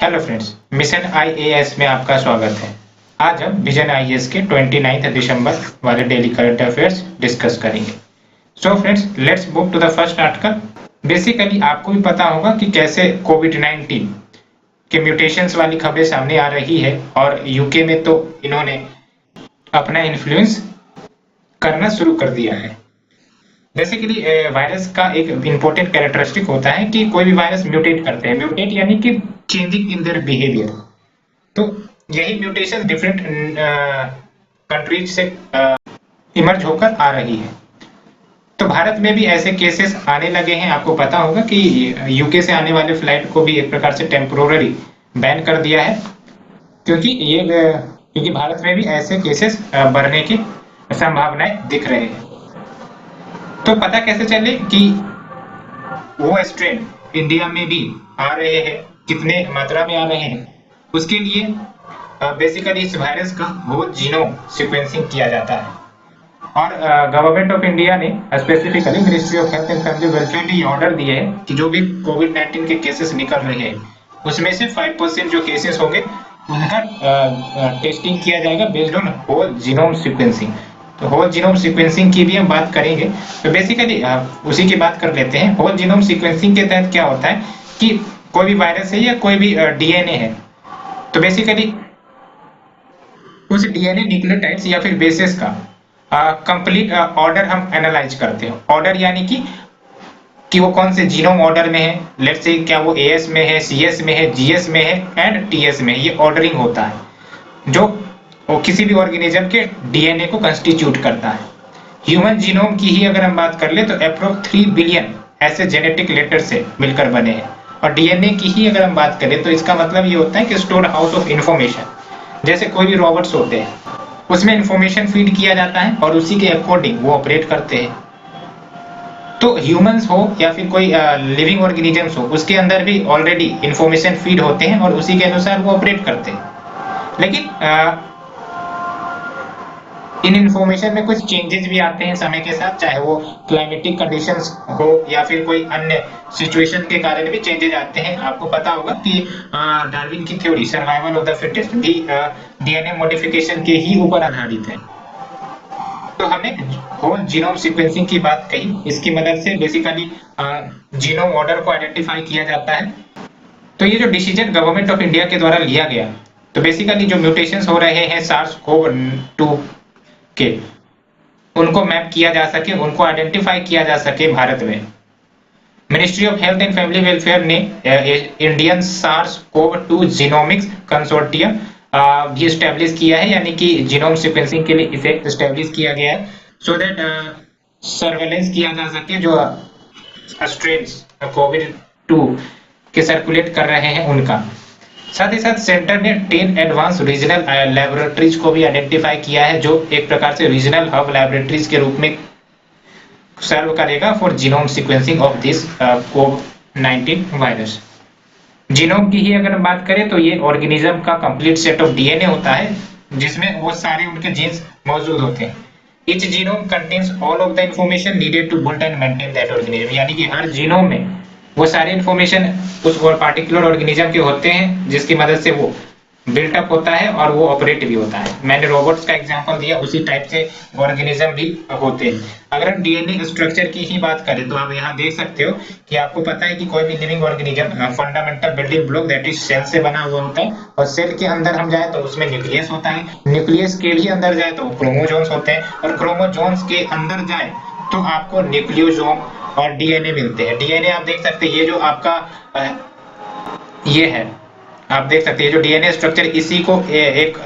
Hello friends, mission IAS में आपका स्वागत है। आज हम विजन आईएएस के 29 दिसंबर वाले डेली करंट अफेयर्स डिस्कस करेंगे। So friends, let's move to the first article. Basically आपको भी पता होगा कि कैसे कोविड-19 के म्यूटेशंस वाली खबरें सामने आ रही है और यूके में तो इन्होंने अपना इन्फ्लुएंस करना शुरू कर दिया है। बेसिकली वायरस का एक इंपॉर्टेंट कैरेक्टरिस्टिक होता है कि कोई भी वायरस म्यूटेट करते हैं। म्यूटेट यानी कि चेंजिंग इन देयर बिहेवियर। तो यही म्यूटेशन डिफरेंट कंट्रीज से इमर्ज होकर आ रही है। तो भारत में भी ऐसे केसेस आने लगे हैं। आपको पता होगा कि यूके से आने वाले फ्लाइट को भी एक प्रकार से टेम्पोररी बैन कर दिया है, क्योंकि भारत में भी ऐसे केसेस बढ़ने की संभावनाएं दिख रहे हैं। तो पता कैसे चले कि वो स्ट्रेन इंडिया में भी आ रहे हैं, कितने मात्रा में आ रहे हैं, उसके लिए बेसिकली इस वायरस का होल जीनोम सीक्वेंसिंग किया जाता है। और गवर्नमेंट ऑफ इंडिया ने specifically ministry of health and family welfare ने ऑर्डर दिए हैं कि जो भी कोविड-19 के केसेस निकल रहे हैं उसमें से 5% जो केसेस होंगे उनका टेस्टिंग किया जाएगा based on whole genome sequencing. तो होल जीनोम सीक्वेंसिंग की भी हम बात करेंगे। तो बेसिकली उसी की बात कर लेते हैं। होल जीनोम सीक्वेंसिंग के तहत क्या होता है कि कोई भी वायरस है या कोई भी डीएनए है, तो बेसिकली उस डीएनए न्यूक्लियोटाइड्स या फिर बेसेस का कंप्लीट ऑर्डर हम एनालाइज करते हैं। ऑर्डर यानी कि वो कौन से जीनोम ऑर्डर में है, लेट्स से क्या वो एएस में है, सीएस में है, जीएस में है एंड टीएस में है। ये ऑर्डरिंग होता है जो वो किसी भी ऑर्गेनिज्म के डीएनए को कंस्टिट्यूट करता है। ह्यूमन जीनोम की ही अगर हम बात कर ले तो अप्रोक्स 3 बिलियन ऐसे जेनेटिक लेटर से मिलकर बने हैं। और डीएनए की ही अगर हम बात करें तो इसका मतलब ये होता है कि स्टोर्ड हाउस ऑफ इंफॉर्मेशन। जैसे कोई भी रोबोट्स होते हैं, उसमें इंफॉर्मेशन फीड किया जाता है और उसी के अकॉर्डिंग वो ऑपरेट करते हैं। तो ह्यूमंस हो या फिर कोई लिविंग ऑर्गेनिजम्स हो, उसके अंदर भी ऑलरेडी इंफॉर्मेशन फीड होते हैं और उसी के अनुसार वो ऑपरेट करते हैं। लेकिन इन इंफॉर्मेशन में कुछ चेंजेस भी आते हैं समय के साथ, चाहे वो क्लाइमेटिक कंडीशंस हो या फिर कोई अन्य सिचुएशन के कारण भी चेंजेस आते हैं। आपको पता होगा कि डार्विन की theory survival of the fittest भी डीएनए मॉडिफिकेशन के ही ऊपर आधारित है। तो हमने होल जीनोम सीक्वेंसिंग की बात कही। इसकी मदद से बेसिकली जीनोम ऑर्डर को आइडेंटिफाई किया जाता है। तो ये जो डिसीजन गवर्नमेंट ऑफ इंडिया के द्वारा लिया गया, तो बेसिकली जो म्यूटेशंस हो रहे हैं SARS-CoV-2 के, उनको मैप किया जा सके, उनको आइडेंटिफाई किया जा सके भारत में। Ministry of health and family welfare ने इंडियन SARS-CoV-2 जीनोमिक्स कंसोर्टियम भी एस्टेब्लिश किया है, यानी कि जीनोम सीक्वेंसिंग के लिए इसे एस्टेब्लिश किया गया है सो दैट सर्वेलेंस किया जा सके जो स्ट्रेन्स कोविड-2 के सर्कुलेट कर रहे हैं उनका। साथ ही साथ सेंटर ने 10 एडवांस रीजनल लैबोरेटरीज को भी आइडेंटिफाई किया है, जो एक प्रकार से रीजनल हब लैबोरेटरीज के रूप में सर्व करेगा for genome sequencing of this covid virus. Genome की ही अगर हम बात करें तो ये ऑर्गेनिज्म का कंप्लीट सेट ऑफ डीएनए होता है जिसमें वो सारे उनके जीन्स मौजूद होते हैं। Each genome contains all of the information needed to build and maintain that organism, यानी कि हर जीनोम में वो सारे इंफॉर्मेशन उस पार्टिकुलर ऑर्गेनिज्म के होते हैं जिसकी मदद से वो बिल्टअप होता है और वो ऑपरेट भी होता है। मैंने रोबोट्स का एग्जांपल दिया, उसी टाइप से ऑर्गेनिज्म भी होते हैं। अगर हम डीएनए स्ट्रक्चर की ही बात करें तो आप यहाँ देख सकते हो कि आपको पता है कि कोई भी living organism fundamental building block that is cell से बना हुआ होता है। और सेल के अंदर हम जाए तो उसमें न्यूक्लियस होता है, न्यूक्लियस के भी अंदर जाए तो क्रोमोजोम्स होते हैं, और क्रोमोजोम्स के अंदर जाए तो आपको न्यूक्लियोसोम और डीएनए मिलते हैं। डीएनए आप देख सकते हैं, ये जो आपका ये है, आप देख सकते हैं जो डीएनए स्ट्रक्चर, इसी को एक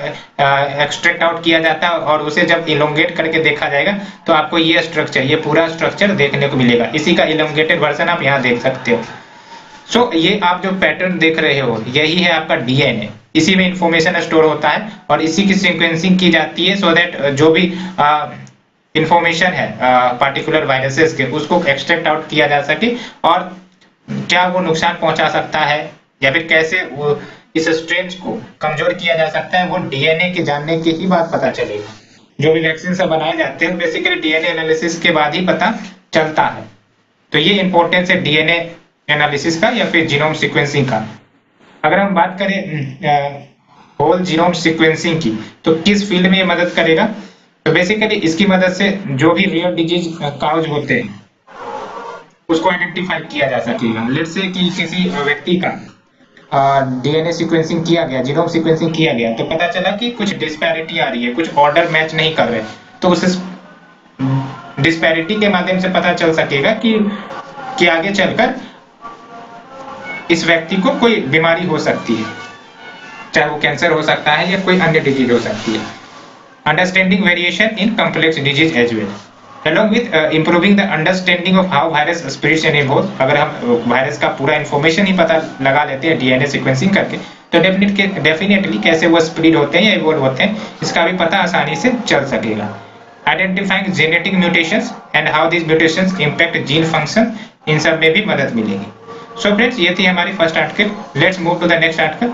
एक्सट्रैक्ट आउट किया जाता है और उसे जब इलोंगेट करके देखा जाएगा तो आपको ये स्ट्रक्चर, ये पूरा स्ट्रक्चर देखने को मिलेगा। इसी का इलोंगेटेड वर्जन आप यहाँ देख सकते हो। सो ये आप जो पैटर्न देख रहे हो यही है आपका डीएनए। इसी में इंफॉर्मेशन स्टोर होता है और इसी की सीक्वेंसिंग की जाती है सो दैट जो भी इंफॉर्मेशन है पार्टिकुलर वायरसेस के, उसको एक्सट्रैक्ट आउट किया जा सके और क्या वो नुकसान पहुंचा सकता है या फिर कैसे वो इस स्ट्रेन को कमजोर किया जा सकता है, वो डीएनए के जानने की ही बात पता चलेगा। जो भी वैक्सीन सब बनाए जाते हैं बेसिकली डीएनए एनालिसिस के बाद ही पता चलता है। तो ये इंपॉर्टेंस है डीएनए एनालिसिस का या फिर जीनोम सीक्वेंसिंग का। अगर हम बात करें होल जीनोम सीक्वेंसिंग की, तो किस फील्ड में ये मदद करेगा? तो बेसिकली इसकी मदद से जो भी रेयर डिजीज काउज होते हैं उसको आइडेंटिफाई किया जा सकेगा। लेट्स से कि किसी व्यक्ति का डीएनए सीक्वेंसिंग किया गया, जीनोम सीक्वेंसिंग किया गया, तो पता चला कि कुछ डिस्पैरिटी आ रही है, कुछ ऑर्डर मैच नहीं कर रहे, तो उस डिस्पैरिटी के माध्यम से पता चल सकेगा कि आगे चलकर इस व्यक्ति को कोई बीमारी हो सकती है, चाहे वो कैंसर हो सकता है या कोई अन्य डिजीज हो सकती है। Understanding variation in complex disease as well, along with improving the understanding of how virus spreads and evolves। अगर हम वायरस का पूरा इंफॉर्मेशन ही पता लगा लेते हैं डीएनए सीक्वेंसिंग करके, तो डेफिनेटली कैसे वो स्प्रेड होते हैं या इवॉल्व होते हैं इसका भी पता आसानी से चल सकेगा। Identifying genetic mutations and how these mutations impact gene function, इन सब में भी मदद मिलेगी। सो फ्रेंड्स, ये थी हमारी first article. Let's move to the next article.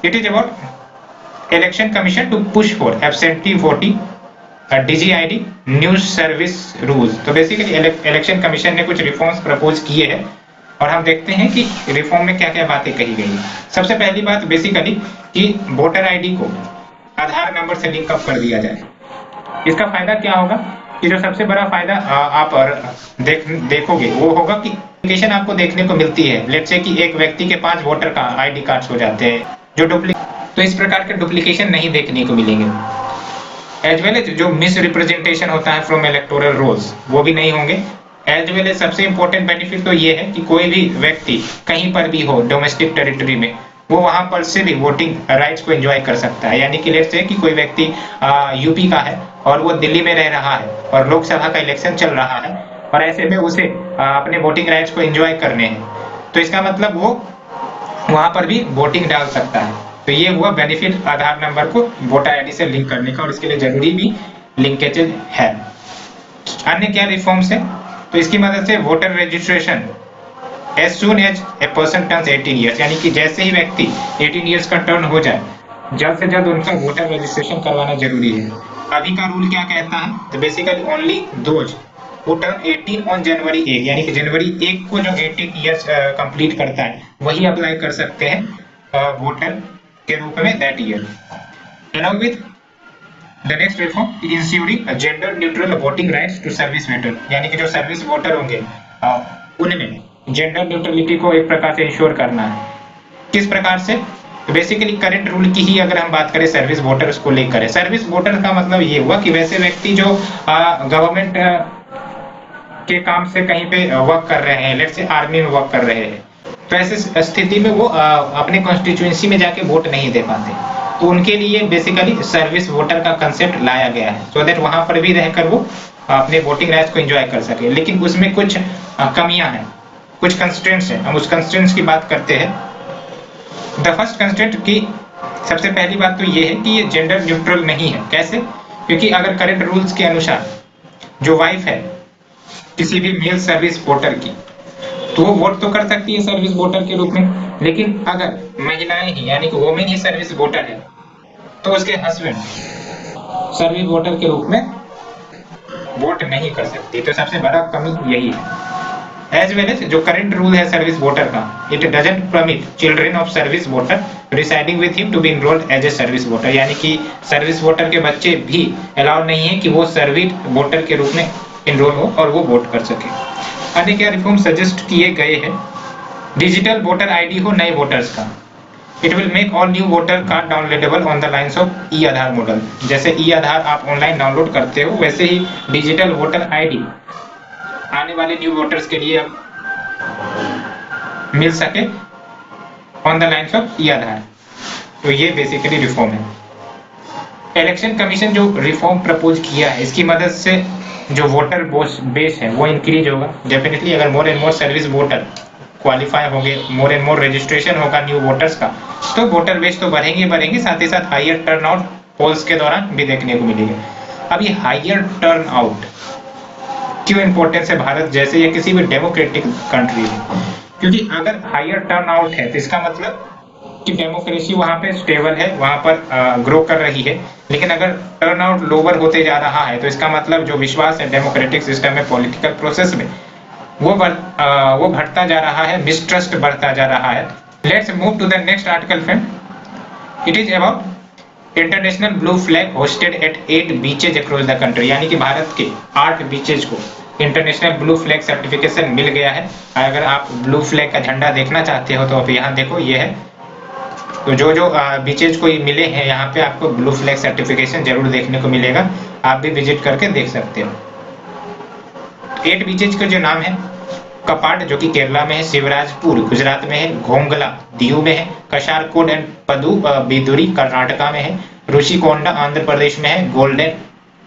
It is about election commission to push for absentee voting DGID new service rules. तो बेसिकली इलेक्शन कमीशन ने कुछ रिफॉर्म्स प्रपोज किए हैं और हम देखते हैं कि रिफॉर्म में क्या क्या बातें कही गई है। सबसे पहली बात बेसिकली कि वोटर आईडी को आधार नंबर से लिंक अप कर दिया जाए। इसका फायदा क्या होगा कि जो सबसे बड़ा फायदा आप देखोगे वो होगा कि एप्लीकेशन आपको देखने को मिलती है। लेट्स से कि एक व्यक्ति के 5 वोटर का आईडी कार्ड्स हो जाते हैं जो तो इस प्रकार के डुप्लीकेशन नहीं देखने को मिलेंगे। एज वेल एज जो मिस रिप्रेजेंटेशन होता है फ्रॉम इलेक्टोरल रोल्स वो भी नहीं होंगे। एज वेल एज सबसे इंपॉर्टेंट बेनिफिट तो ये है कि कोई भी व्यक्ति कहीं पर भी हो डोमेस्टिक टेरिटरी में, वो वहां पर से भी वोटिंग राइट्स को एंजॉय कर सकता है। यानी कि लेट्स से कि कोई व्यक्ति यूपी का है और वो दिल्ली में रह रहा है और लोकसभा का इलेक्शन चल रहा है और ऐसे में उसे अपने वोटिंग राइट्स को एंजॉय करने हैं, तो इसका मतलब वो वहां पर भी वोटिंग डाल सकता है। तो ये हुआ बेनिफिट आधार नंबर को वोटर आईडी से लिंक करने का, और इसके लिए जरूरी भी लिंकेज है। अन्य क्या रिफॉर्म्स है? तो इसकी मदद से voter registration as soon as a person turns 18 years, यानी कि जैसे ही व्यक्ति 18 ईयर्स का टर्न हो जाए, जल्द से जल्द उनका वोटर रजिस्ट्रेशन करवाना जरूरी है। अभी का रूल क्या कहता है? तो basically only those who turn 18 on जनवरी 1, यानी कि जनवरी 1 को जो 18 ईयर्स कंप्लीट करता है वही अप्लाई कर सकते हैं वोटर के रूप में that year. along with the next reform ensuring a gender neutral voting rights to service voter, यानी कि जो सर्विस वोटर होंगे उनमें जेंडर न्यूट्रलिटी को एक प्रकार से इंश्योर करना है। किस प्रकार से? तो बेसिकली करंट रूल की ही अगर हम बात करें सर्विस वोटर्स को लेकर, सर्विस वोटर का मतलब ये हुआ कि वैसे व्यक्ति जो गवर्नमेंट के काम से कहीं पे वर्क कर रहे हैं, लेट्स से आर्मी में वर्क कर रहे हैं, तो ऐसे स्थिति में वो अपने कॉन्स्टिट्यूएंसी में जाके वोट नहीं दे पाते, तो उनके लिए बेसिकली सर्विस वोटर का कंसेप्ट लाया गया है सो दैट वहां पर भी रहकर वो अपने वोटिंग राइट्स को एंजॉय कर सके। लेकिन उसमें कुछ कमियां हैं, कुछ कंस्ट्रेंट्स हैं, हम उस कंस्ट्रेंट्स की बात करते हैं। द फर्स्ट कंस्ट्रेंट की सबसे पहली बात तो ये है कि ये जेंडर न्यूट्रल नहीं है। कैसे? क्योंकि अगर करंट रूल्स के अनुसार जो वाइफ है किसी भी मेल सर्विस वोटर की, तो वो वोट तो कर सकती है सर्विस वोटर के रूप में, लेकिन अगर महिलाएं ही यानी कि वोमेन ही सर्विस वोटर है तो उसके हस्बैंड सर्विस वोटर के रूप में वोट नहीं कर सकती। तो सबसे बड़ा कमी यही है। एज वेल एज जो करंट रूल है सर्विस वोटर का, it doesn't permit children of service voter residing with him to be enrolled as a service voter, यानी कि सर्विस वोटर के बच्चे भी अलाउ नहीं है कि वो सर्विस वोटर के रूप में इनरोल हो और वो वोट कर सके। अन्य क्या रिफॉर्म सजेस्ट किए गए हैं? डिजिटल वोटर आईडी हो नए वोटर्स का। It will make all new voter card downloadable on the lines of E Aadhaar model. जैसे ई आधार आप ऑनलाइन डाउनलोड करते हो, वैसे ही डिजिटल वोटर आईडी आने वाले न्यू वोटर्स के लिए मिल सके ऑन द लाइंस ऑफ ई आधार। तो ये बेसिकली रिफॉर्म है। इलेक्शन कमीशन जो रिफॉर्म प्रपोज किया है, इसकी मदद से जो वोटर बेस है वो इंक्रीज होगा डेफिनेटली। अगर more and more service voter qualify होंगे, मोर एंड मोर रजिस्ट्रेशन होगा न्यू वोटर्स का, तो वोटर बेस तो बढ़ेंगे, साथ ही साथ हायर टर्नआउट पोल्स के दौरान भी देखने को मिलेगा। अब ये हायर टर्नआउट क्यों इंपॉर्टेंस है भारत जैसे या किसी भी डेमोक्रेटिक कंट्री में? क्योंकि अगर हायर टर्नआउट है तो इसका मतलब कि डेमोक्रेसी वहां पे स्टेबल है, वहां पर ग्रो कर रही है। लेकिन अगर टर्नआउट लोअर होते जा रहा है तो इसका मतलब जो विश्वास है डेमोक्रेटिक सिस्टम में, पॉलिटिकल प्रोसेस में, वो बढ़ता जा रहा है, मिसट्रस्ट बढ़ता जा रहा है। Let's move to the next article friend. It is about international blue flag hosted at 8 beaches across the country, यानी कि भारत के 8 बीचेज को इंटरनेशनल ब्लू फ्लैग सर्टिफिकेशन मिल गया है। अगर आप ब्लू फ्लैग का झंडा देखना चाहते हो तो आप यहाँ देखो, ये है। तो जो जो बीचेज को मिले हैं यहाँ पे आपको ब्लू फ्लैग सर्टिफिकेशन जरूर देखने को मिलेगा, आप भी विजिट करके देख सकते हो। 8 बीचेज का जो नाम है, कपाट जो कि केरला में है, शिवराजपुर गुजरात में है, घोंगला दीव में है, कशारकोड एंड पदु बिदुरी कर्नाटका में है, ऋषिकोंडा आंध्र प्रदेश में है, गोल्डन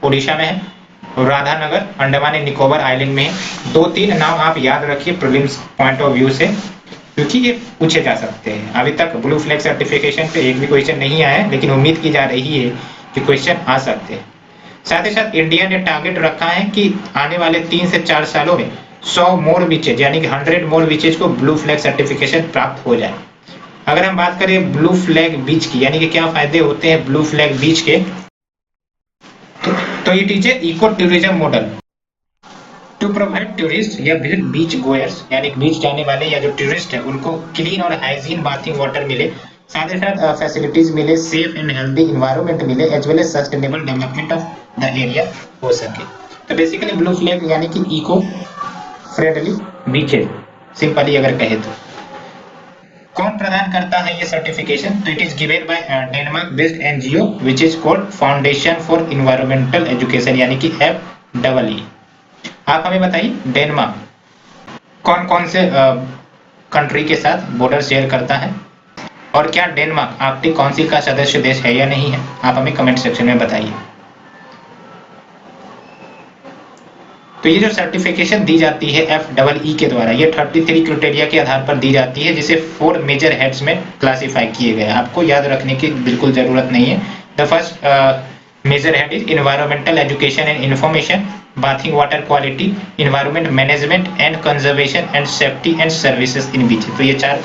उड़ीसा में है, राधानगर अंडमान एंड निकोबार आइलैंड में है। 2-3 नाम आप याद रखिए प्रीलिम्स पॉइंट ऑफ व्यू से, क्योंकि ये पूछे जा सकते हैं। अभी तक ब्लू फ्लैग सर्टिफिकेशन पे एक भी क्वेश्चन नहीं आया है, लेकिन उम्मीद की जा रही है कि क्वेश्चन आ सकते हैं। साथ ही साथ इंडिया ने टारगेट रखा है कि आने वाले 3 से 4 सालों में 100 मोर बीचेज यानी कि 100 मोर बीचेज को ब्लू फ्लैग सर्टिफिकेशन प्राप्त हो जाए। अगर हम बात करें ब्लू फ्लैग बीच की, यानी कि क्या फायदे होते हैं ब्लू फ्लैग बीच के, तो it is a eco tourism model to provide tourist या बीच गोयर्स, यानी बीच जाने वाले या जो टूरिस्ट है उनको क्लीन और हाइजीन बाथिंग वाटर मिले, साथ ही साथ फैसिलिटीज मिले, सेफ एंड हेल्दी इन्वायरमेंट मिले, as well as sustainable development of the area हो सके। तो बेसिकली ब्लू फ्लैग यानी कि इको फ्रेंडली बीचेज, सिंपली अगर कहे तो। कौन प्रदान करता है ये सर्टिफिकेशन? तो it is given by Denmark based NGO which is called foundation for environmental education, यानी कि FEE। आप हमें बताइए डेनमार्क कौन कौन से कंट्री के साथ बॉर्डर शेयर करता है, और क्या डेनमार्क आर्कटिक काउंसिल का सदस्य देश है या नहीं है? आप हमें कमेंट सेक्शन में बताइए। तो ये जो सर्टिफिकेशन दी जाती है FEE के द्वारा, ये 33 क्राइटेरिया के आधार पर दी जाती है, जिसे 4 मेजर हेड्स में क्लासिफाई किए गए। आपको याद रखने की बिल्कुल जरूरत नहीं है। The first major head is environmental education and information, bathing water quality, environment management and conservation and safety and services in beach. तो ये 4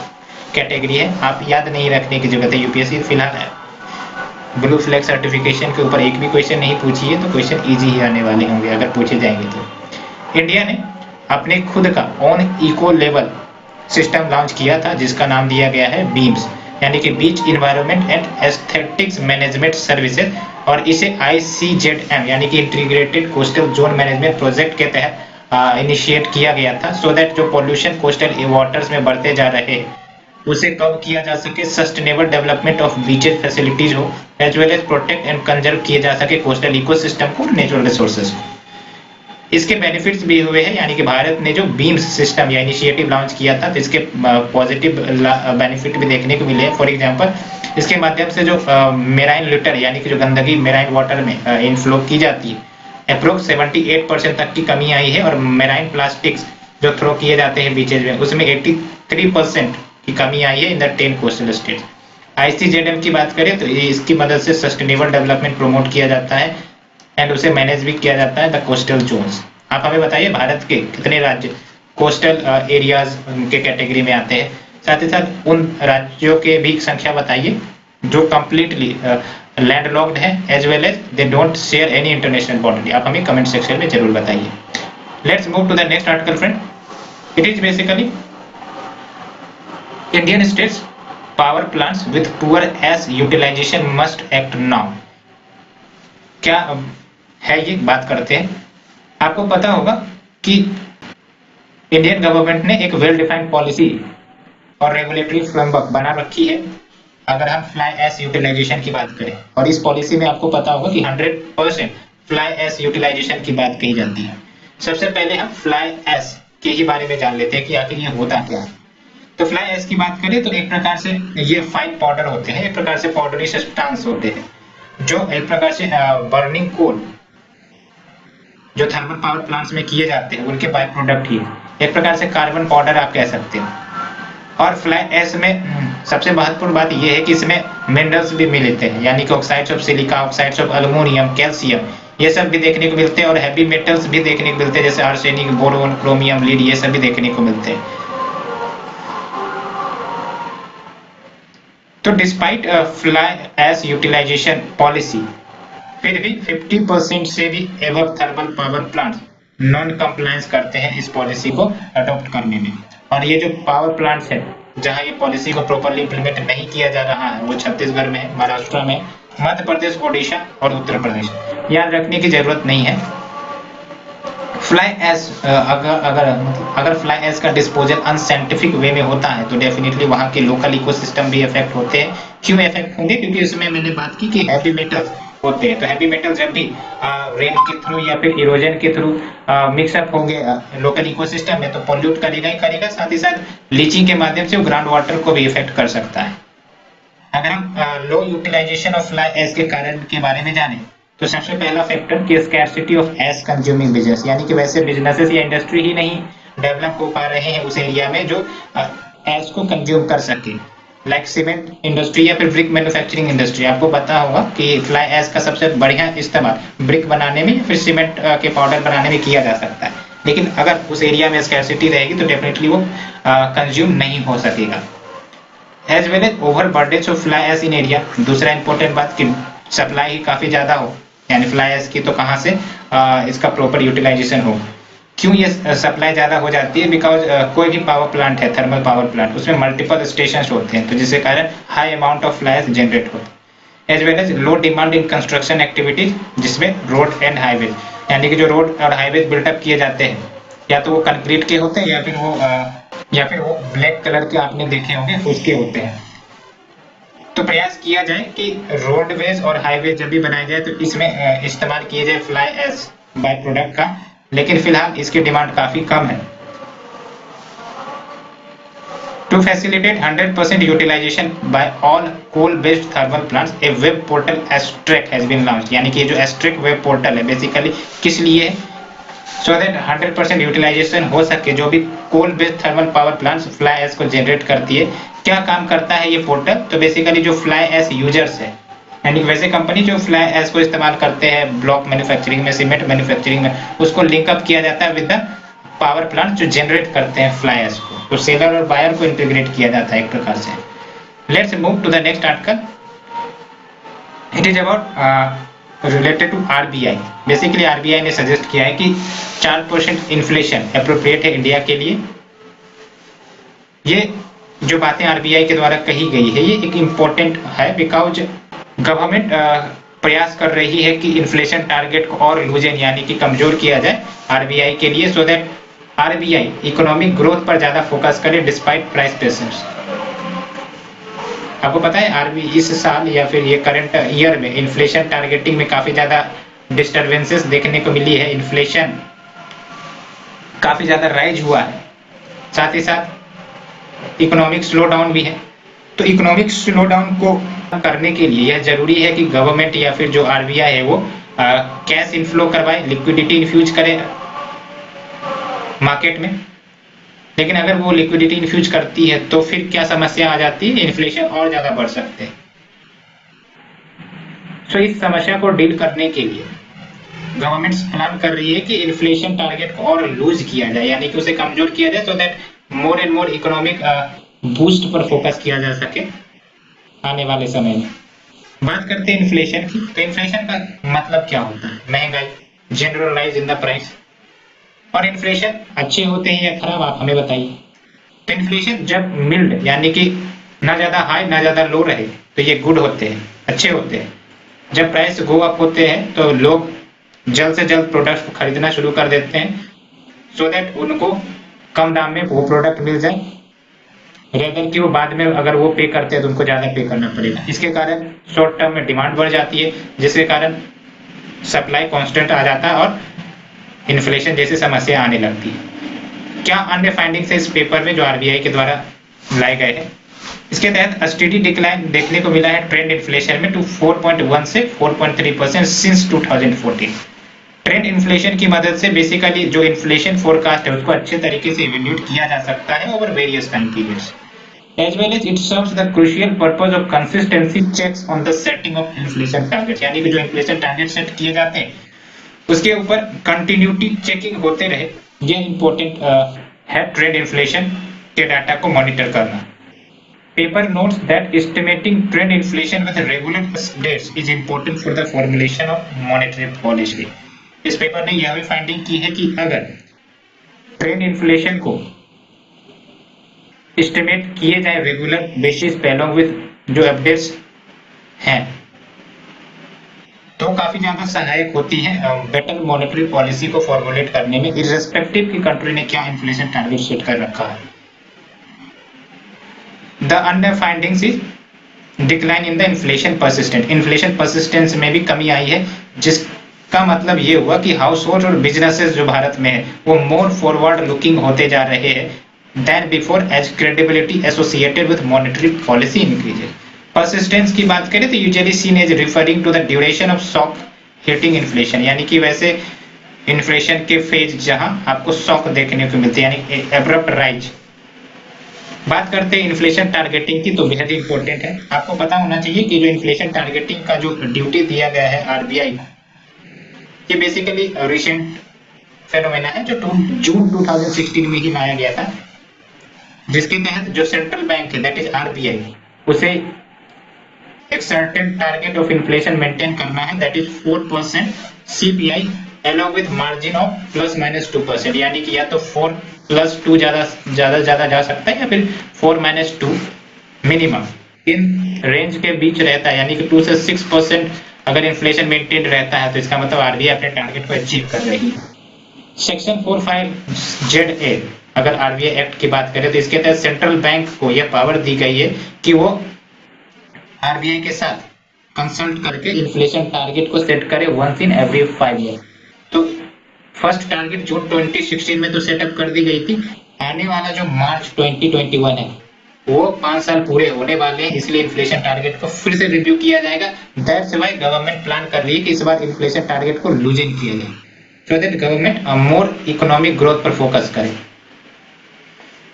कैटेगरी है, आप याद नहीं रखने की जरूरत है। यूपीएससी फिलहाल ब्लू फ्लैग सर्टिफिकेशन के ऊपर एक भी क्वेश्चन नहीं पूछी है, तो क्वेश्चन इजी ही आने वाले होंगे अगर पूछे जाएंगे तो। इंडिया ने अपने खुद का ऑन इको लेवल सिस्टम लॉन्च किया था, जिसका नाम दिया गया है बीम्स, यानी कि beach environment and aesthetics management services, और इसे ICZM यानी कि integrated coastal zone management project के तहत इनिशिएट किया गया था, सो दैट जो पोल्यूशन कोस्टल वाटर्स में बढ़ते जा रहे हैं उसे कम किया जा सके, sustainable development of beaches facilities हो, as well as protect and conserve किए जा सके कोस्टल इकोसिस्टम को, नेचुरल रिसोर्सेज को। इसके बेनिफिट्स भी हुए हैं, यानी कि भारत ने जो बीम्स सिस्टम या इनिशिएटिव लॉन्च किया था, तो इसके पॉजिटिव बेनिफिट भी देखने को मिले। फॉर एग्जांपल, इसके माध्यम से जो मेराइन लिटर यानी कि जो गंदगी मेराइन वाटर में इनफ्लो की जाती है, अप्रोक्स 78% तक की कमी आई है, और मेराइन प्लास्टिक्स जो थ्रो किए जाते हैं बीचेज में, उसमें 83% की कमी आई है in the 10 coastal states. ICZM की बात करें तो इसकी मदद से सस्टेनेबल डेवलपमेंट प्रमोट किया जाता है एंड उसे मैनेज भी किया जाता है द कोस्टल जोन्स। आप हमें बताइए भारत के कितने राज्य कोस्टल एरियाज के कैटेगरी में आते हैं, साथ ही साथ उन राज्यों के भी संख्या बताइए जो कंप्लीटली लैंडलॉक्ड है, as well as they don't share any international boundary. आप हमें कमेंट सेक्शन में जरूर बताइए। Let's move to the next article friend. It is basically Indian states power plants with poor ash utilisation must act now. क्या है ये, बात करते हैं। आपको पता होगा कि इंडियन गवर्नमेंट ने एक वेल डिफाइंड पॉलिसी और रेगुलेटरी फ्रेमवर्क बना रखी है, अगर हम फ्लाई एश यूटिलाइजेशन की बात करें। और इस पॉलिसी में आपको पता होगा कि 100% फ्लाई एश यूटिलाइजेशन की बात कही जाती है। सबसे पहले हम फ्लाई एश के ही बारे में जान लेते हैं कि आखिर ये होता क्या है। तो फ्लाई एश की बात करें तो एक प्रकार से ये फाइन पाउडर होते हैं, एक प्रकार से पाउडरी सब्सटेंस होते हैं, जो एक प्रकार से बर्निंग कोल जो थर्मल पावर प्लांट्स में किए जाते हैं उनके बाय प्रोडक्ट ही, एक प्रकार से कार्बन पाउडर आप कह सकते हो। और फ्लाई एश में सबसे महत्वपूर्ण बात यह है कि इसमें मिनरल्स भी मिलते हैं, यानी कि oxides of silica, oxides of aluminium, calcium, ये सब भी देखने को मिलते हैं, और हैवी मेटल्स भी देखने को मिलते हैं, जैसे आर्सेनिक, बोरोन, क्रोमियम, लीड, ये सब भी देखने को मिलते हैं। तो despite fly ash utilisation policy, फिर भी 50% से भी above thermal power plants non compliance करते हैं इस पॉलिसी को अडॉप्ट करने में। और ये जो पावर प्लांट्स है जहां ये पॉलिसी को प्रॉपर्ली इंप्लीमेंट नहीं किया जा रहा है वो छत्तीसगढ़ में, महाराष्ट्र में, मध्य प्रदेश, ओडिशा और उत्तर प्रदेश। याद रखने की जरूरत नहीं है। फ्लाई एश अगर फ्लाई एश का डिस्पोजल अनसाइंटिफिक वे में होता है तो डेफिनेटली वहां के लोकल इकोसिस्टम भी इफेक्ट होते हैं। क्यों इफेक्ट होंगे? क्योंकि उसमें मैंने बात की कि हैवी मेटल होते हैं, तो हैवी मेटल जब भी रेन के थ्रू या फिर इरोजन के थ्रू मिक्सअप होंगे लोकल इकोसिस्टम में तो पॉल्यूट करेगा ही करेगा, साथ ही साथ लीचिंग के माध्यम से वो ग्राउंड वाटर को भी इफेक्ट कर सकता है। अगर हम लो यूटिलाइजेशन ऑफ फ्लाई एश के कारण के बारे में जाने तो सबसे पहला फैक्टर कि scarcity of ash consuming business, यानी कि वैसे बिजनेसेस या इंडस्ट्री ही नहीं डेवलप हो पा रहे हैं उस एरिया में जो एश को कंज्यूम कर सके, लाइक सीमेंट इंडस्ट्री या फिर ब्रिक मैन्युफैक्चरिंग इंडस्ट्री। आपको पता होगा कि फ्लाई एश का सबसे बढ़िया इस्तेमाल ब्रिक बनाने में या फिर सीमेंट के पाउडर बनाने में किया जा सकता है, लेकिन अगर उस एरिया में स्कैर्सिटी रहेगी तो डेफिनेटली वो कंज्यूम नहीं हो सकेगा। As well as over burdens of fly ash in area. दूसरा इंपॉर्टेंट बात कि सप्लाई ही काफी ज्यादा हो, यानी फ्लाई एश की तो कहाँ से इसका प्रॉपर यूटिलाइजेशन हो। क्यों ये सप्लाई ज्यादा हो जाती है? बिकॉज कोई भी पावर प्लांट है, थर्मल पावर प्लांट, उसमें मल्टीपल स्टेशन होते हैं तो जिसके कारण high amount of fly ash generate होती है। As well as low demand in construction activities जिसमें रोड एंड हाईवे, यानी कि जो रोड और हाईवे बिल्टअप किए जाते हैं या तो वो कंक्रीट के होते हैं या फिर वो ब्लैक कलर के आपने देखे होंगे उसके होते हैं। तो प्रयास किया जाए कि रोडवेज और हाईवे जब भी बनाए जाए तो इसमें इस्तेमाल किए जाए फ्लाई एश बाय प्रोडक्ट का, लेकिन फिलहाल इसकी डिमांड काफी कम है। To facilitate 100% utilisation by all coal based thermal plants a web portal Ashtrack has been launched, यानी कि जो एस्ट्रेक वेब पोर्टल है बेसिकली किस लिए है? सो दैट 100% यूटिलाइजेशन हो सके। जो भी coal based thermal power plants fly ash को जनरेट करती है, क्या काम करता है ये पोर्टल? तो बेसिकली जो फ्लाई एश यूजर्स है, एंड वैसे कंपनी जो फ्लाई एश को इस्तेमाल करते हैं ब्लॉक मैन्युफैक्चरिंग में, सीमेंट मैन्युफैक्चरिंग में, उसको लिंकअप किया जाता है विद द पावर प्लांट जो जनरेट करते हैं फ्लाई एश को, तो सेलर और बायर को इंटीग्रेट किया जाता है एक प्रकार से। Let's move to the next article. It is about related to RBI. Basically RBI ने सजेस्ट किया है कि 4% इन्फ्लेशन अप्रोप्रिएट है इंडिया के लिए। ये जो बातें आरबीआई के द्वारा कही गई है ये एक इम्पोर्टेंट है, बिकॉज गवर्नमेंट प्रयास कर रही है कि इन्फ्लेशन टारगेट को और लूजन यानी कि कमजोर किया जाए आरबीआई के लिए, so that RBI economic growth पर ज्यादा फोकस करे डिस्पाइट प्राइस प्रेशर्स। आपको पता है आरबीआई इस साल या फिर ये करंट ईयर में इन्फ्लेशन टारगेटिंग में काफी ज्यादा डिस्टरबेंसेस देखने को मिली है। इन्फ्लेशन काफी ज्यादा राइज हुआ है, साथ ही साथ इकोनॉमिक स्लो डाउन भी है। तो इकोनॉमिक स्लो डाउन को करने के लिए यह जरूरी है कि गवर्नमेंट या फिर जो आरबीआई है वो कैश इनफ्लो करवाए, लिक्विडिटी इन्फ्यूज करे मार्केट में। लेकिन अगर वो लिक्विडिटी इन्फ्यूज करती है तो फिर क्या समस्या आ जाती है? इन्फ्लेशन और ज्यादा बढ़ सकते हैं। तो इस समस्या को डील करने के लिए गवर्नमेंट प्लान कर रही है कि इन्फ्लेशन टारगेट को और लूज किया जाए, यानी कि उसे कमजोर किया जाए, so that more and more economic boost पर फोकस किया जा सके आने वाले समय में। बात करते हैं इन्फ्लेशन की। तो इन्फ्लेशन का मतलब क्या होता है? महंगाई, general rise in the price. और इन्फ्लेशन अच्छे होते हैं या खराब, आप हमें बताइए। तो इन्फ्लेशन जब मिल्ड यानी कि ना ज्यादा हाई ना ज्यादा लो रहे तो ये गुड होते हैं, अच्छे होते हैं। जब प्राइस गो अप होते हैं तो लोग जल्द से जल्द प्रोडक्ट खरीदना शुरू कर देते हैं, सो दैट उनको कम दाम में वो प्रोडक्ट मिल जाए, रेदर कि वो बाद में अगर वो पे करते हैं तो उनको ज्यादा पे करना पड़ेगा। इसके कारण शॉर्ट टर्म में डिमांड बढ़ जाती है, जिसके कारण सप्लाई कांस्टेंट आ जाता है और इन्फ्लेशन जैसी समस्या आने लगती है। क्या अन्य फाइंडिंग्स है इस पेपर में जो आरबीआई के द्वारा लाए गए हैं? इसके तहत स्टडी डिक्लाइन देखने को मिला है ट्रेंड इन्फ्लेशन में टू 4.1 से 4.3% सिंस 2014। ट्रेंड इन्फ्लेशन की मदद से बेसिकली जो इन्फ्लेशन फोरकास्ट है उसको अच्छे तरीके से इवेल्यूएट किया जा सकता है over various time periods. As well as it serves the crucial purpose of consistency checks on the setting of inflation targets, यानी कि जो इन्फ्लेशन टारगेट सेट किए जाते हैं उसके ऊपर कंटिन्यूटी चेकिंग होते रहे। ये इंपॉर्टेंट है ट्रेड इन्फ्लेशन के डाटा को मॉनिटर करना। Paper notes that estimating trend inflation with regular dates is important for the formulation of monetary policy. इस पेपर ने यह भी फाइंडिंग की है कि अगर ट्रेंड इन्फ्लेशन को एस्टिमेट किए जाए रेगुलर बेसिस पे अलॉन्ग विद जो अपडेट्स हैं तो काफी ज्यादा सहायक होती है बेटर मॉनेटरी पॉलिसी को फॉर्मुलेट करने में, इर्रेस्पेक्टिव की कंट्री ने क्या इन्फ्लेशन टारगेट सेट कर रखा है। The under findings is decline in the inflation persistent, inflation persistence में भी कमी आई है, जिसका मतलब ये हुआ कि हाउस होल्ड और बिजनेसेस जो भारत में है वो मोर फॉरवर्ड लुकिंग होते जा रहे हैं then before as credibility associated with monetary policy increases. Persistence की बात करें तो usually seen as referring to the duration of shock hitting inflation, यानी कि वैसे इन्फ्लेशन के फेज जहां आपको शॉक देखने को मिलती है, यानी एब्रप्ट राइज। बात करते हैं इन्फ्लेशन टारगेटिंग की, तो बेहद ही इंपॉर्टेंट है। आपको पता होना चाहिए कि जो इन्फ्लेशन टारगेटिंग का जो ड्यूटी दिया गया है आरबीआई, ये बेसिकली रिसेंट फेनोमेना है जो जून 2016 में ही लाया गया था, जिसके तहत जो सेंट्रल बैंक है दैट इज आरबीआई, उसे एक certain target of inflation maintain करना है that is 4% CPI along with margin of ±2%, यानी कि या तो 4+2 ज्यादा जा सकता है या फिर 4-2 मिनिमम इन रेंज के बीच रहता है, यानी कि 2 से 6% अगर इन्फ्लेशन मेंटेन रहता है तो इसका मतलब आरबीआई अपने टारगेट को अचीव कर रही है। सेक्शन 45ZA अगर आरबीआई एक्ट की बात करें तो इसके तहत सेंट्रल बैंक को यह पावर दी गई है कि वो आरबीआई के साथ कंसल्ट करके इन्फ्लेशन टारगेट को सेट करे वंस इन एवरी 5 ईयर। तो फर्स्ट टारगेट जून 2016 में तो सेटअप कर दी गई थी, आने वाला जो मार्च 2021 है वो 5 साल पूरे होने वाले हैं, इसलिए इन्फ्लेशन टारगेट को फिर से रिव्यू किया जाएगा। दैट्स व्हाई गवर्नमेंट प्लान कर रही है कि इस बार इन्फ्लेशन टारगेट को लूजन किया जाए, so that government more economic growth पर फोकस करे।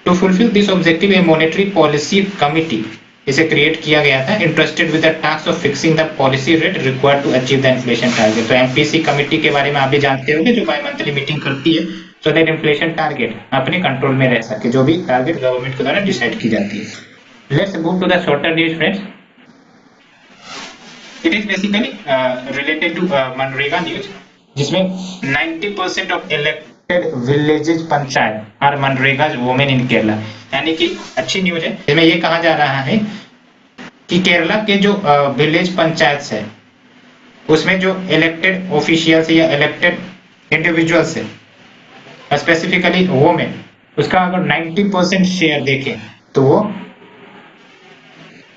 To fulfil this objective a monetary policy committee इसे क्रिएट किया गया था, interested with the task of fixing the policy rate required to achieve the inflation target. तो MPC committee के बारे में आप भी जानते होंगे, जो बाई मंथली मीटिंग करती है सो दैट इन्फ्लेशन टारगेट अपने कंट्रोल में रह सके, जो भी टारगेट गवर्नमेंट के द्वारा डिसाइड की जाती है। Let's move to the shorter news friends. It is basically related to MNREGA news, जिसमें 90% of elected villages panchayat are MNREGA women in Kerala, यानी कि अच्छी न्यूज है। इसमें ये कहा जा रहा है कि केरला के जो विलेज पंचायत है उसमें जो इलेक्टेड ऑफिशियल्स या इलेक्टेड इंडिविजुअल्स है, स्पेसिफिकली वुमेन, उसका अगर 90% शेयर देखें तो वो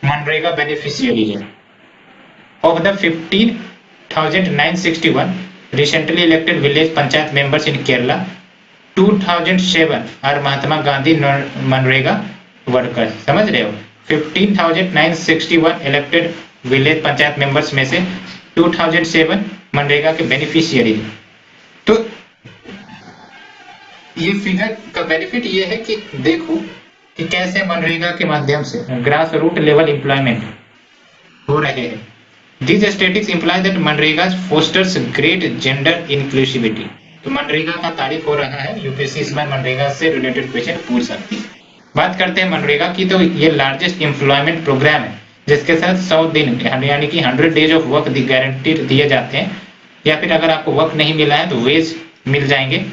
मनरेगा बेनिफिशियरी है। Of the 15,961 recently elected village panchayat members in Kerala, 2007 are Mahatma Gandhi MNREGA workers. समझ रहे हो, 15,961 इलेक्टेड विलेज पंचायत मेंबर्स में से 2007 मनरेगा के बेनिफिशियरी है। तो ये फिगर का बेनिफिट ये है कि देखो कि कैसे मनरेगा के माध्यम से ग्रास रूट लेवल एम्प्लॉयमेंट हो रहे हैं। These statistics imply that MNREGA fosters great gender inclusivity। तो मनरेगा का तारीफ हो रहा है, यूपीएससी इस बार मनरेगा से रिलेटेड क्वेश्चन पूछ सकती है। बात करते हैं मनरेगा की, तो ये लार्जेस्ट एम्प्लॉयमेंट प्रोग्राम है जिसके साथ 100 दिन यानी कि 100 डेज ऑफ वर्क गारंटीड दिए जाते हैं, या फिर अगर आपको वर्क नहीं मिला है तो वेज मिल जाएंगे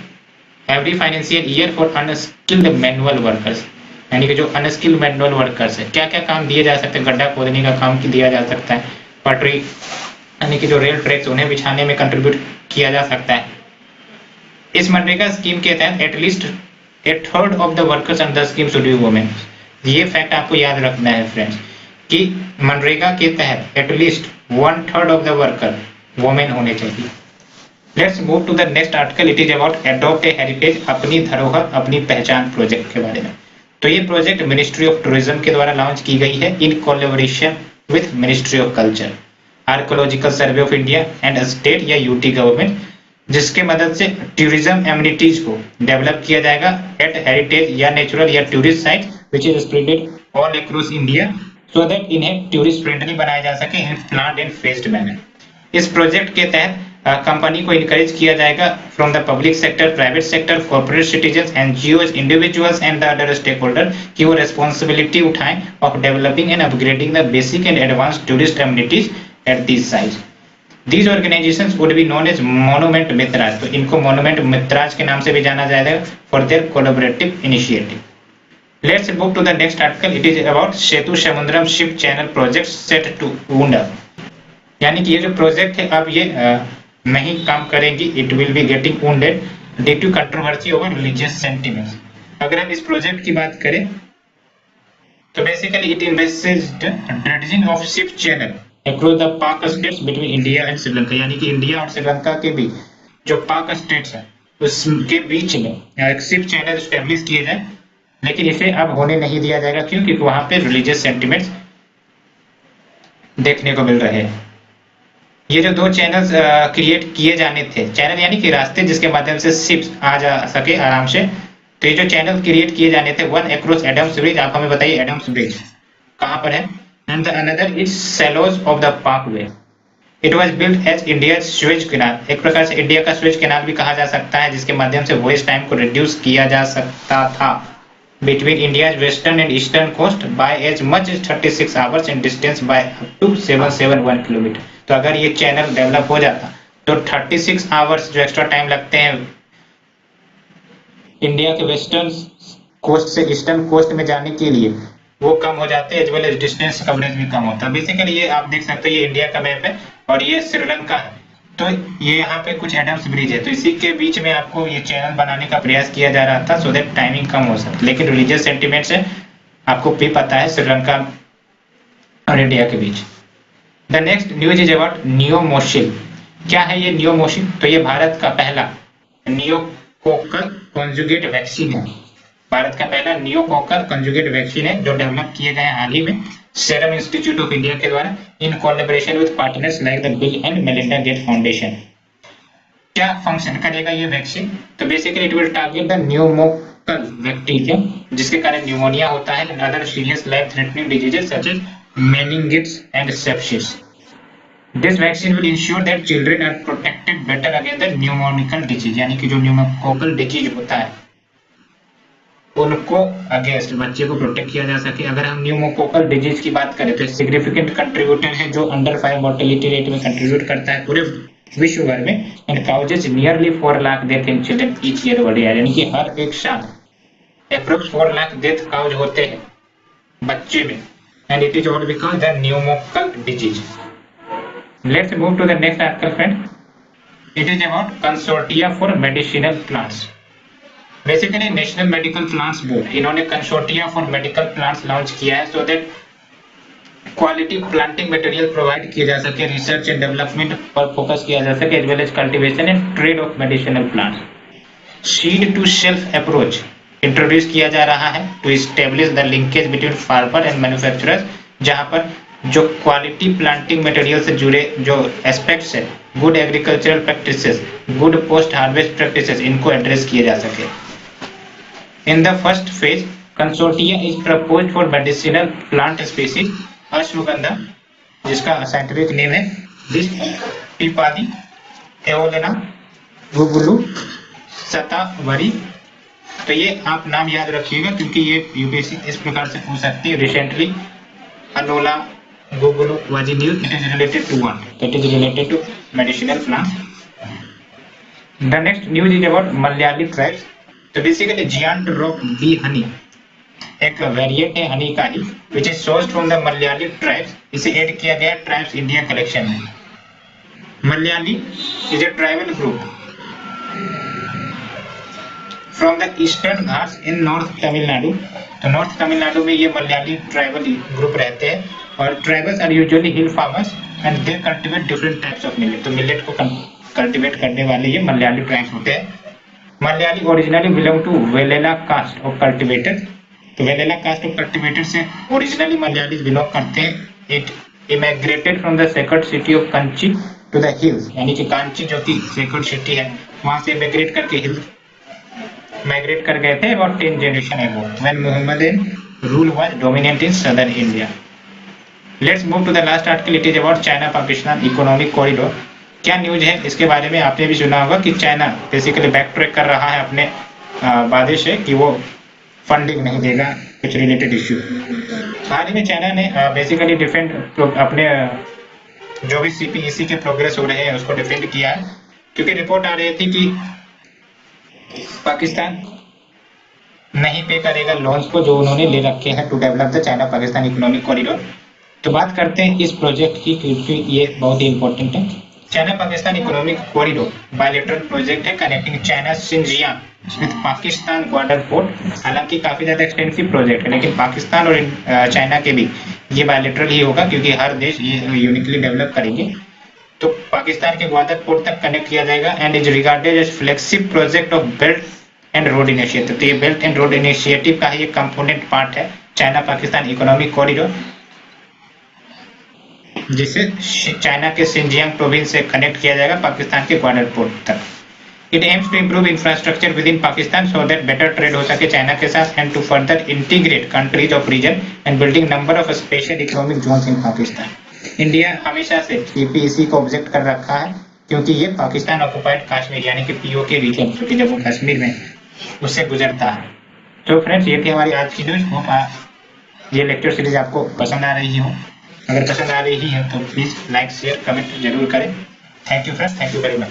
every financial year for unskilled manual workers, यानी कि जो अनस्किल्ड मैनुअल वर्कर्स है क्या क्या काम दिए जा सकते हैं, गड्ढा खोदने का काम दिया जा सकता है, पटरी यानी कि जो रेल ट्रैक्स उन्हें बिछाने में कंट्रीब्यूट किया जा सकता है। इस मनरेगा स्कीम के तहत at least a third of the workers under scheme should be women. ये फैक्ट आपको याद रखना है फ्रेंड्स कि मनरेगा के तहत at least 1/3 of the worker women होने चाहिए। Let's move to the next article. It is about adopt a heritage, अपनी धरोहर अपनी पहचान प्रोजेक्ट के बारे में। तो ये प्रोजेक्ट मिनिस्ट्री ऑफ टूरिज्म के द्वारा लॉन्च की गई है in collaboration with Ministry of Culture, Archaeological Survey of India and State या यूटी गवर्नमेंट, जिसके मदद से टूरिज्म एमिनिटीज को डेवलप किया जाएगा एट हेरिटेज या नेचुरल या tourist site which is spreaded all across India so that इन्हें टूरिस्ट फ्रेंडली बनाया जा सके in planned and phased manner. इस प्रोजेक्ट के तहत कंपनी को इनकरेज किया जाएगा from the public sector, private sector, corporate citizens, NGOs, individuals and the other stakeholder कि वो रेस्पॉन्सिबिलिटी उठाएं of developing and upgrading the basic and advance tourist amenities at this site. These organizations would be known as Monument Mitraj, तो इनको Monument Mitraj के नाम से भी जाना जाएगा for their collaborative initiative. Let's move to the next article. It is about Setu Samudram Ship Channel project set to wound up. यानी कि ये जो प्रोजेक्ट है अब ये नहीं काम करेंगी, it will be getting wounded due to controversy over religious sentiments. अगर हम इस प्रोजेक्ट की बात करें तो basically it invested dredging of ship channel across the Palk straits between India and Sri Lanka, यानी कि इंडिया और श्रीलंका के बीच जो पाक स्टेट्स है उसके बीच में एक शिप चैनल स्टेब्लिश किए जाए, लेकिन इसे अब होने नहीं दिया जाएगा क्योंकि वहां पे रिलीजियस सेंटिमेंट्स देखने को मिल रहे हैं। ये जो दो चैनल्स क्रिएट किए जाने थे, चैनल यानी कि रास्ते जिसके माध्यम से शिप्स आ जा सके आराम से, तो ये जो चैनल क्रिएट किए जाने थे, वन अक्रॉस एडम्स ब्रिज, आप हमें बताइए एडम्स ब्रिज कहां पर है, and the another is shallows of the Palk Bay. It was built as India Suez canal, एक प्रकार से इंडिया का स्वेज कैनाल भी कहा जा सकता है, जिसके माध्यम से वॉयस टाइम को रिड्यूस किया जा सकता था between India's western and eastern coast by as much as 36 hours and distance by up to 771 kilometre. तो अगर ये चैनल डेवलप हो जाता तो 36 आवर्स जो एक्स्ट्रा टाइम लगते हैं इंडिया के वेस्टर्न कोस्ट से ईस्टर्न कोस्ट में जाने के लिए वो कम हो जाते हैं, as well as distance coverage भी कम होता है। बेसिकली ये आप देख सकते हैं ये इंडिया का मैप है और ये श्रीलंका है, तो ये यहाँ पे कुछ एडम्स ब्रिज है, तो इसी के बीच में आपको ये चैनल बनाने का प्रयास किया जा रहा था सो दैट टाइमिंग कम हो सके, लेकिन रिलीजियस सेंटिमेंट से आपको भी पता है श्रीलंका और इंडिया के बीच। The next news is about नियोमोसिल। क्या है ये नियोमोसिल? तो ये भारत का पहला नियोकोकल कॉन्जुगेट वैक्सीन है, भारत का पहला नियोकोकल कॉन्जुगेट वैक्सीन है जो डेवलप किए गए हाल ही में सेरम इंस्टीट्यूट ऑफ इंडिया के द्वारा in collaboration with partners like the Bill and Melinda Gates Foundation. क्या फंक्शन करेगा ये वैक्सीन? तो basically it will target the pneumococcal bacteria जिसके कारण न्यूमोनिया होता है and other serious life threatening diseases such as meningitis and sepsis. This vaccine will ensure that children are protected better against the pneumococcal disease, यानी कि जो pneumococcal disease होता है उनको अगेंस्ट बच्चे को प्रोटेक्ट किया जा सके। अगर हम न्यूमोकोकल डिजीज की बात करें तो सिग्निफिकेंट कंट्रीब्यूटर है जो अंडर 5 मोर्टेलिटी रेट में कंट्रीब्यूट करता है पूरे विश्व भर में and causes nearly 4 lakh death in children each year world, यानी कि हर एक साल अप्रोक्स 4 लाख डेथ काउज होते हैं बच्चे में, and it is all because the pneumococcal disease. Let's move to the next article, friend. It is about consortia for medicinal plants. Basically, National Medical Plants Board इन्होंने consortia for medical plants launch किया है so that quality planting material provide किया जा सके, research and development पर focus किया जा सके, as well as cultivation and trade of medicinal plants. Seed to shelf approach introduce किया जा रहा है to establish the linkage between farmer and manufacturers, जहां पर जो क्वालिटी प्लांटिंग मटेरियल से जुड़े जो एस्पेक्ट्स है, good agricultural practices, good post harvest practices, इनको एड्रेस किए जा सके। In the first phase consortia is proposed for medicinal plant species ashwagandha, जिसका साइंटिफिक नेम है पिपाली एओलेना गुगुलू सतावरी। तो ये आप नाम याद रखिएगा क्योंकि ये यूपीएससी इस प्रकार से पूछ सकती है। रिसेंटली अनोला गुगुलू was news, it is related to what? It is related to medicinal plant. The next news is about Malayali tribes. तो basically giant rock bee honey एक वेरिएंट है हनी का ही which is sourced from the Malayali tribes, इसे add किया गया Tribes India collection में। Malayali is a tribal group from the Eastern Ghats in north Tamil Nadu. तो नॉर्थ तमिलनाडु में ये मलयाली ट्राइबल ग्रुप रहते हैं और tribals are usually hill farmers and they cultivate different types of millet. तो मिलेट को कल्टीवेट करने वाले ये मलयाली ट्राइब्स होते हैं। Malayali originally belong to Vellala caste of cultivator. तो वेलेला कास्ट ऑफ कल्टीवेटर से ओरिजिनली मलयाली बिलोंग करते हैं। It immigrated from the sacred city of Kanchi to the hills, यानी कि कांची जो कि सेक्रेड सिटी है वहां से इमिग्रेट करके हिल माइग्रेट कर गए थे about 10 generation ago when Mohammedan rule was dominant in southern India. Let's move to the last article, it is about China Pakistan economic corridor. क्या न्यूज है इसके बारे में आपने भी सुना होगा कि चाइना बेसिकली बैक ट्रैक कर रहा है अपने वादे से कि वो फंडिंग नहीं देगा कुछ रिलेटेड इश्यू। हाल ही में चाइना ने बेसिकली डिफेंड अपने जो भी सीपीईसी के प्रोग्रेस हो रहे हैं उसको डिफेंड किया है, क्योंकि रिपोर्ट आ रही थी कि पाकिस्तान नहीं पे करेगा लोन्स को जो उन्होंने ले रखे हैं to develop the China Pakistan economic corridor. तो बात करते हैं इस प्रोजेक्ट की, क्योंकि ये बहुत ही इंपॉर्टेंट है। China Pakistan economic corridor bilateral project है connecting China Xinjiang with Pakistan border port. हालांकि काफी ज्यादा एक्सटेंसिव प्रोजेक्ट है, लेकिन पाकिस्तान और चाइना के भी ये बायलैटरल ही होगा, क्योंकि हर देश ये यूनिकली डेवलप करेंगे। तो पाकिस्तान के ग्वादर पोर्ट तक कनेक्ट किया जाएगा and is regarded as flagship project of belt and road initiative. तो ये बेल्ट एंड रोड इनिशिएटिव का ही एक कंपोनेंट पार्ट है चाइना पाकिस्तान इकोनॉमिक कॉरिडोर, जिसे चाइना के शिनजियांग प्रोविंस से कनेक्ट किया जाएगा पाकिस्तान के ग्वादर पोर्ट तक। It aims to improve infrastructure within Pakistan so that better trade हो सके चाइना के साथ and to further integrate countries of region and building number of special economic zones in Pakistan. India हमेशा से सीपीईसी को ऑब्जेक्ट कर रखा है, क्योंकि ये पाकिस्तान ऑक्युपाइड कश्मीर यानी कि पीओके रीजन, क्योंकि जब वो कश्मीर में उससे गुजरता है। तो फ्रेंड्स, ये थी हमारी आज की न्यूज। होप ये लेक्चर सीरीज आपको पसंद आ रही हो। अगर पसंद आ रही है तो प्लीज लाइक शेयर कमेंट जरूर करें। Thank you friends, thank you very much.